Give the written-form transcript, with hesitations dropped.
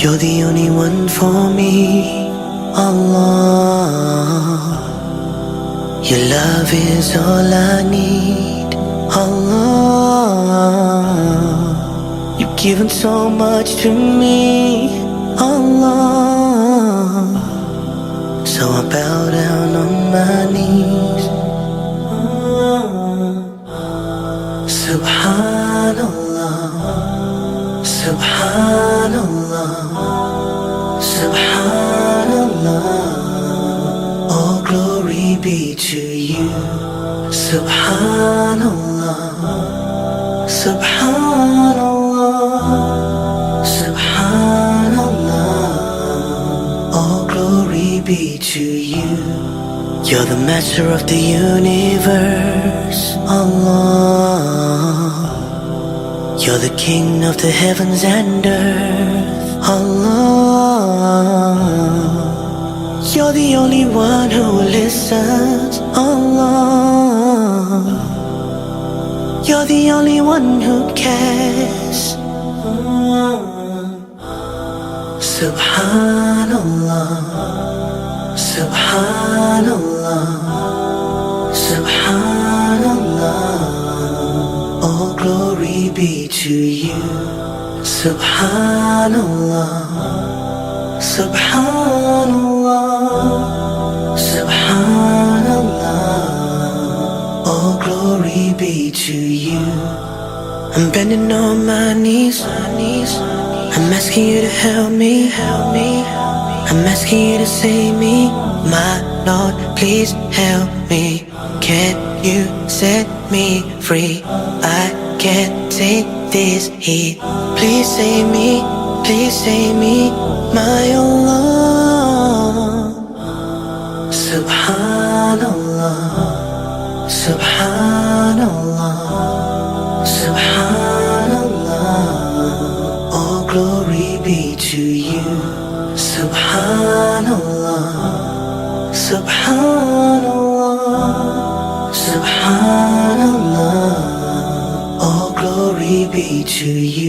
You're the only one for me, Allah. Your love is all I need, Allah. You've given so much to me, Allah. So I bow down on my knees. Subhan Allah, Subhan Allah, Subhan Allah. All glory be to you. Subhan Allah, Subhan Allah, Subhan Allah. All glory be to you. You're the master of the universe, Allah. You're the king of the heavens and earth, Allah. You're the only one who listens, Allah. You're the only one who cares. Subhanallah, Subhanallah, Subhanallah. All glory be to you. Subhanallah, Subhanallah, Subhanallah. All glory be to you. I'm bending on my knees, I'm asking you to help me, I'm asking you to save me, my Lord, please help me. Can you set me free? I can't take this heat. Please save me, my Allah. Subhanallah, Subhanallah, Subhanallah. All glory be to you. Subhanallah, Subhanallah, Subhanallah. All glory be to you.